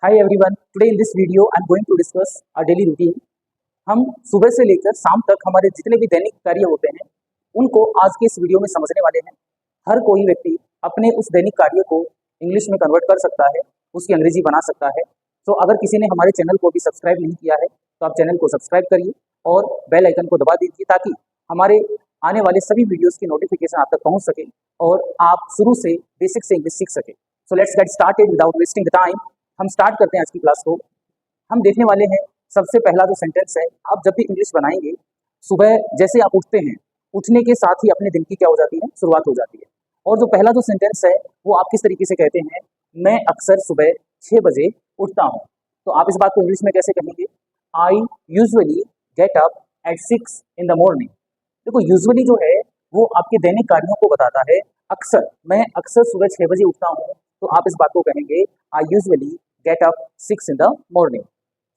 Hi everyone. Today in this video I'm going to discuss our daily routine. हम सुबह से लेकर शाम तक हमारे जितने भी दैनिक कार्य होते हैं उनको आज के इस वीडियो में समझने वाले हैं। हर कोई व्यक्ति अपने उस दैनिक कार्य को इंग्लिश में कन्वर्ट कर सकता है, उसकी अंग्रेजी बना सकता है। तो अगर किसी ने हमारे चैनल को भी सब्सक्राइब नहीं किया है तो आप चैनल को सब्सक्राइब करिए और बेल आइकन को दबा दीजिए ताकि हमारे आने वाले सभी वीडियोस की नोटिफिकेशन आप तक पहुंच सके और आप शुरू से बेसिक से इंग्लिश सीख सके। So let's get started without wasting the time. हम स्टार्ट करते हैं आज की क्लास को। हम देखने वाले हैं सबसे पहला जो सेंटेंस है, आप जब भी इंग्लिश बनाएंगे सुबह जैसे आप उठते हैं, उठने के साथ ही अपने दिन की क्या हो जाती है, शुरुआत हो जाती है। और जो पहला जो सेंटेंस है वो आप किस तरीके से कहते हैं, मैं अक्सर सुबह 6 बजे उठता हूँ। तो आप इस बात को इंग्लिश में कैसे कहेंगे, I usually get up at 6 in the morning. देखो यूजुअली जो है वो आपके दैनिक कार्यों को बताता है। अक्सर, मैं अक्सर सुबह 6 बजे उठता हूँ, तो आप इस बात को कहेंगे I usually get up 6 in the morning.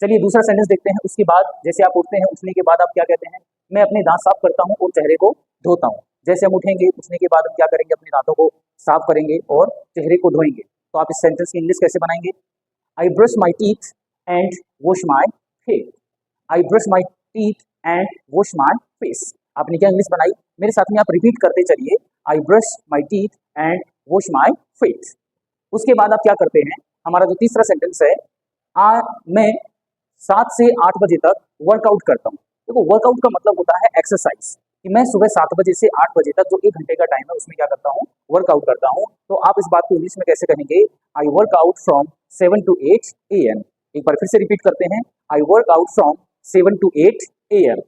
चलिए दूसरा सेंटेंस देखते हैं। उसके बाद जैसे आप उठते हैं, उठने के बाद आप क्या कहते हैं, मैं अपने दांत साफ करता हूँ और चेहरे को धोता हूँ। जैसे हम उठेंगे, उठने के बाद हम क्या करेंगे, अपने दांतों को साफ करेंगे और चेहरे को धोएंगे। तो आप इस सेंटेंस की इंग्लिश कैसे बनाएंगे, I brush my teeth and wash my face. I brush my teeth and wash my face. आपने क्या इंग्लिश बनाई, मेरे साथ में आप रिपीट करते चलिए, I brush my teeth and wash my face. उसके बाद आप क्या करते हैं, हमारा जो तीसरा सेंटेंस है, मैं 7 से 8 बजे तक वर्कआउट करता हूँ। देखो वर्कआउट का मतलब होता है एक्सरसाइज, कि मैं सुबह 7 बजे से 8 बजे तक जो 1 घंटे का टाइम है उसमें क्या करता हूँ, वर्कआउट करता हूँ। तो आप इस बात को इंग्लिश में कैसे कहेंगे, I work out from 7 to 8 AM। एक बार फिर से रिपीट करते हैं, I work out from 7 to 8 AM।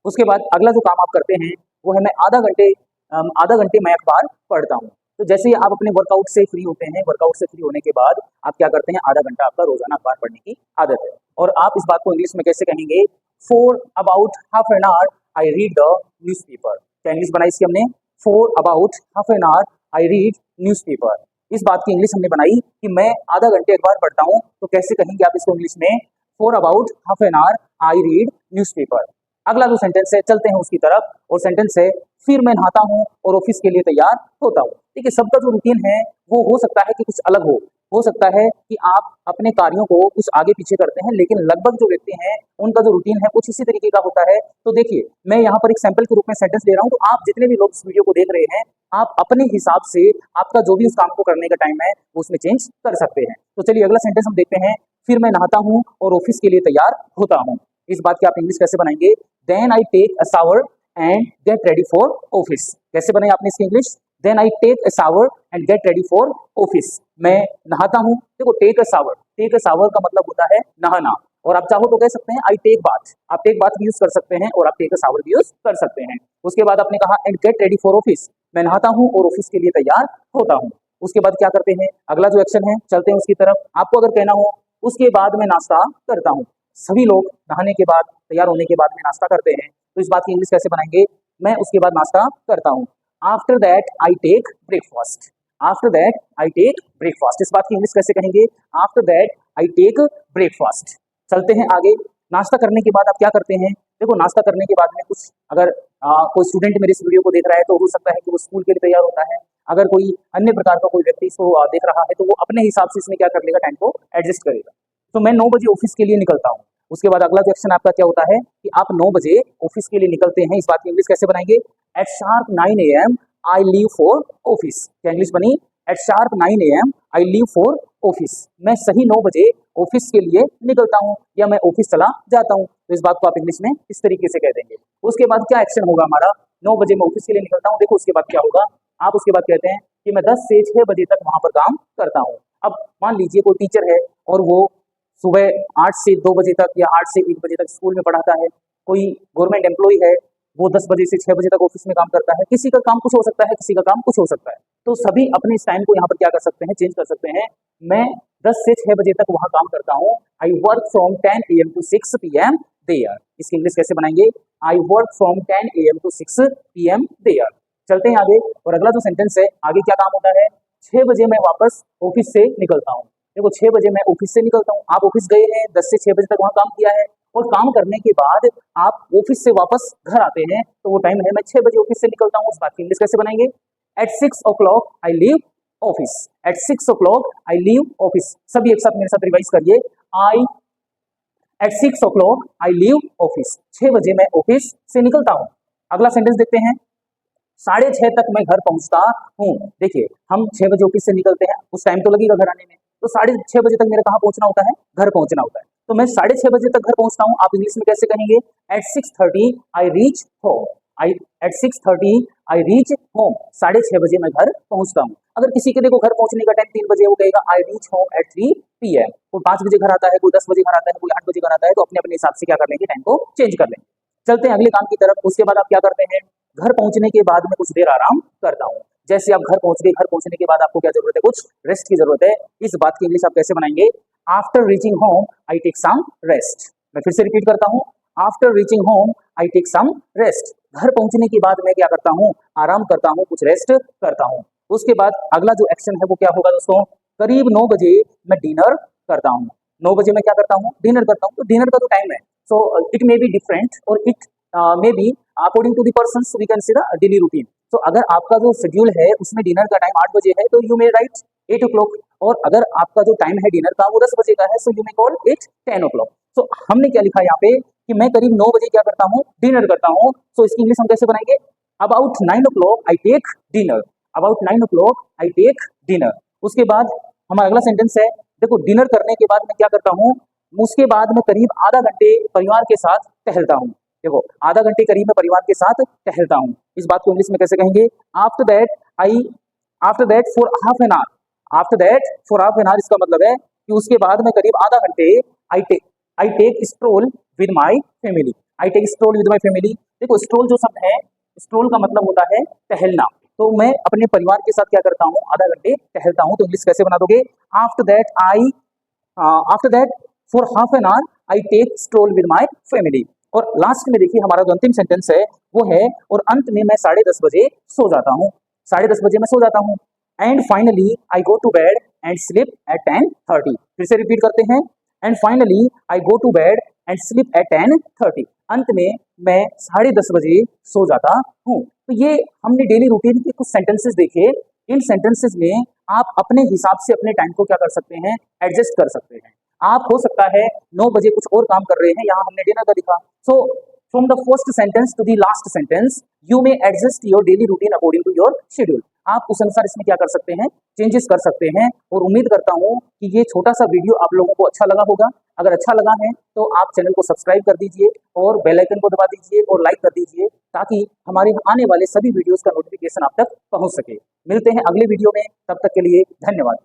उसके बाद अगला जो काम आप करते हैं वो है, मैं आधा घंटे मैं अखबार पढ़ता हूँ। तो जैसे ही आप अपने वर्कआउट से फ्री होते हैं, वर्कआउट से फ्री होने के बाद आप क्या करते हैं, आधा घंटा आपका रोजाना अखबार पढ़ने की आदत है। और आप इस बात को इंग्लिश में कैसे कहेंगे, for about half an hour I read the newspaper. क्या इंग्लिश बनाई इसकी हमने, for about half an hour I read newspaper. इस बात की इंग्लिश हमने बनाई कि मैं आधा घंटे अखबार पढ़ता हूँ, तो कैसे कहेंगे आप इसको इंग्लिश में, for about half an hour I read newspaper. अगला जो सेंटेंस है, चलते हैं उसकी तरफ, और सेंटेंस है, फिर मैं नहाता हूँ और ऑफिस के लिए तैयार होता हूँ। ठीक है, सबका जो रूटीन है वो हो सकता है कि कुछ अलग हो सकता है कि आप अपने कार्यों को कुछ आगे पीछे करते हैं, लेकिन लगभग जो व्यक्ति हैं उनका जो रूटीन है कुछ इसी तरीके का होता है। तो देखिए, मैं यहाँ पर एक सैंपल के रूप में सेंटेंस दे रहा हूँ, तो आप जितने भी लोग इस वीडियो को देख रहे हैं, आप अपने हिसाब से आपका जो भी उस काम को करने का टाइम है वो उसमें चेंज कर सकते हैं। तो चलिए अगला सेंटेंस हम देखते हैं, फिर मैं नहाता हूँ और ऑफिस के लिए तैयार होता हूँ। इस बात की आप इंग्लिश कैसे बनाएंगे, then I take a shower and get ready for office. कैसे बनाई आपने इसकी English, then I take a shower and get ready for office. मैं नहाता हूँ, देखो टेक अ शावर का मतलब होता है नहाना, और आप चाहो तो कह सकते हैं आई टेक बाथ। आप टेक बाथ भी यूज कर सकते हैं और आप टेक अ शावर भी यूज कर सकते हैं। उसके बाद आपने कहा and get ready for office, मैं नहाता हूँ और ऑफिस के लिए तैयार होता हूँ। उसके बाद क्या करते हैं, अगला जो एक्शन है, चलते हैं उसकी तरफ। आपको अगर कहना हो उसके बाद मैं नाश्ता करता हूँ, सभी लोग नहाने के बाद, तैयार होने के बाद में नाश्ता करते हैं, तो इस बात की इंग्लिश कैसे बनाएंगे, मैं उसके बाद नाश्ता करता हूँ। After that I take breakfast. After that I take breakfast, इस बात की इंग्लिश कैसे कहेंगे, after that I take breakfast. चलते हैं आगे, नाश्ता करने के बाद आप क्या करते हैं, देखो नाश्ता करने के बाद में कुछ, अगर कोई स्टूडेंट मेरे इस वीडियो को देख रहा है तो हो सकता है कि वो स्कूल के लिए तैयार होता है। अगर कोई अन्य प्रकार का कोई व्यक्ति इसको देख रहा है तो वो अपने हिसाब से इसमें क्या कर लेगा, टाइम को एडजस्ट करेगा। तो मैं 9 बजे ऑफिस के लिए निकलता हूँ। उसके बाद अगला जो एक्शन आपका क्या होता है कि आप 9 बजे ऑफिस के लिए निकलते हैं। इस बात की इंग्लिश कैसे बनाएंगे, at sharp 9 AM I leave for office. क्या इंग्लिश बनी, at sharp 9 AM I leave for office. मैं सही 9 बजे ऑफिस के लिए निकलता हूँ या मैं ऑफिस चला जाता हूँ। तो इस बात को आप इंग्लिश में इस तरीके से कह देंगे। उसके बाद क्या एक्शन होगा हमारा, 9 बजे मैं ऑफिस के लिए निकलता हूँ, देखो उसके बाद क्या होगा, आप उसके बाद कहते हैं कि मैं 10 से 6 बजे तक वहां पर काम करता हूँ। अब मान लीजिए कोई टीचर है और वो सुबह 8 से 2 बजे तक या 8 से 1 बजे तक स्कूल में पढ़ाता है। कोई गवर्नमेंट एम्प्लॉय है, वो 10 बजे से 6 बजे तक ऑफिस में काम करता है। किसी का काम कुछ हो सकता है, किसी का काम कुछ हो सकता है, तो सभी अपने इस टाइम को यहाँ पर क्या कर सकते हैं, चेंज कर सकते हैं। मैं 10 से 6 बजे तक वहाँ काम करता हूँ, I work from 10 AM to 6 PM there. इसकी इंग्लिश कैसे बनाएंगे, I work from 10 AM to 6 PM there. चलते हैं आगे, और अगला जो सेंटेंस है, आगे क्या काम होता है, 6 बजे मैं वापस ऑफिस से निकलता हूँ। देखो 6 बजे मैं ऑफिस से निकलता हूँ, आप ऑफिस गए हैं, 10 से 6 बजे तक वहाँ काम किया है, और काम करने के बाद आप ऑफिस से वापस घर आते हैं, तो वो टाइम है मैं 6 बजे ऑफिस से निकलता हूँ। उस बात की इंग्लिश कैसे बनाएंगे, at 6 o'clock I leave office. At 6 o'clock I leave office. सभी एक साथ मेरे साथ रिवाइज करिए। I at 6 o'clock I leave office. 6 बजे मैं ऑफिस से निकलता हूँ। अगला सेंटेंस देखते हैं। 6:30 तक मैं घर पहुंचता हूँ। देखिए, हम 6 बजे ऑफिस से निकलते हैं, उस टाइम तो लगेगा घर आने में, तो 6:30 बजे तक मेरे कहाँ पहुंचना होता है? घर पहुंचना होता है। तो मैं 6:30 बजे तक घर पहुंचता हूँ। आप इंग्लिश में कैसे कहेंगे? At 6:30 I reach home. I at 6:30 I reach home. 6:30 बजे मैं घर पहुंचता हूँ। अगर किसी के देखो घर पहुंचने का टाइम 3 बजे, वो कहेगा आई रीच होम एट 3 PM। कोई 5 बजे घर आता है, कोई 10 बजे घर आता है, कोई 8 बजे घर आता है, तो अपने अपने हिसाब से क्या कर लेंगे? टाइम को चेंज कर लेंगे। चलते हैं अगले काम की तरफ। उसके बाद आप क्या करते हैं? घर पहुंचने के बाद मैं कुछ देर आराम करता हूँ। जैसे आप घर पहुंच गए, घर पहुंचने के बाद आपको क्या जरूरत है? कुछ रेस्ट की जरूरत है। इस बात की इंग्लिश आप कैसे बनाएंगे? After reaching home I take some rest. मैं फिर से रिपीट करता हूँ। After reaching home I take some rest. घर पहुंचने के बाद मैं क्या करता हूँ? आराम करता हूँ, कुछ रेस्ट करता हूँ। उसके बाद अगला जो एक्शन है वो क्या होगा दोस्तों? करीब 9 बजे मैं डिनर करता हूँ। 9 बजे मैं क्या करता हूँ? डिनर करता हूँ। तो डिनर का जो टाइम है, so it may be different और it may be according to the persons we can see the daily routine. तो अगर आपका जो शेड्यूल है उसमें डिनर का टाइम 8 बजे है, तो यू मे राइट 8 o'clock। और अगर आपका जो टाइम है डिनर का वो 10 बजे का है, so you may call it 10 o'clock। तो हमने क्या लिखा यहाँ पे कि मैं करीब 9 बजे क्या करता हूँ? डिनर करता हूँ। सो इसकी इंग्लिश हम कैसे बनाएंगे? About 9 o'clock I take dinner. About 9 o'clock I take dinner. उसके बाद हमारा अगला सेंटेंस है, देखो डिनर करने के बाद मैं क्या करता हूँ? उसके बाद मैं करीब आधा घंटे परिवार के साथ टहलता हूँ। देखो, आधा घंटे करीब मैं परिवार के साथ टहलता हूँ। इस बात को इंग्लिश में कैसे कहेंगे? After that I after that for half an our. After that for half an our इसका मतलब है कि उसके बाद मैं करीब आधा घंटे I take stroll with my family. I take stroll with my family. देखो, स्ट्रोल जो शब्द है, स्ट्रोल का मतलब होता है टहलना। तो मैं अपने परिवार के साथ क्या करता हूँ? आधा घंटे टहलता हूँ। तो इंग्लिश कैसे बना दोगे? After that I after that for half an hour I take stroll with my family. और लास्ट में देखिए हमारा जो अंतिम सेंटेंस है वो है, और अंत में मैं 10:30 बजे सो जाता हूँ। 10:30 बजे मैं सो जाता हूँ। And finally I go to bed and sleep at 10:30। फिर से रिपीट करते हैं। And finally I go to bed and sleep at 10:30। अंत में मैं 10:30 बजे सो जाता हूँ। तो ये हमने डेली रूटीन के कुछ सेंटेंसेस देखे। इन सेंटेंसेस में आप अपने हिसाब से अपने टाइम को क्या कर सकते हैं? एडजस्ट कर सकते हैं। आप हो सकता है 9 बजे कुछ और काम कर रहे हैं, यहाँ हमने डिनर का लिखा। So from the first sentence to the last sentence you may adjust your daily routine according to your schedule. आप उस अनुसार इसमें क्या कर सकते हैं? चेंजेस कर सकते हैं। और उम्मीद करता हूँ कि ये छोटा सा वीडियो आप लोगों को अच्छा लगा होगा। अगर अच्छा लगा है तो आप चैनल को सब्सक्राइब कर दीजिए और बेल आइकन को दबा दीजिए और लाइक कर दीजिए, ताकि हमारे आने वाले सभी वीडियोस का नोटिफिकेशन आप तक पहुंच सके। मिलते हैं अगले वीडियो में, तब तक के लिए धन्यवाद।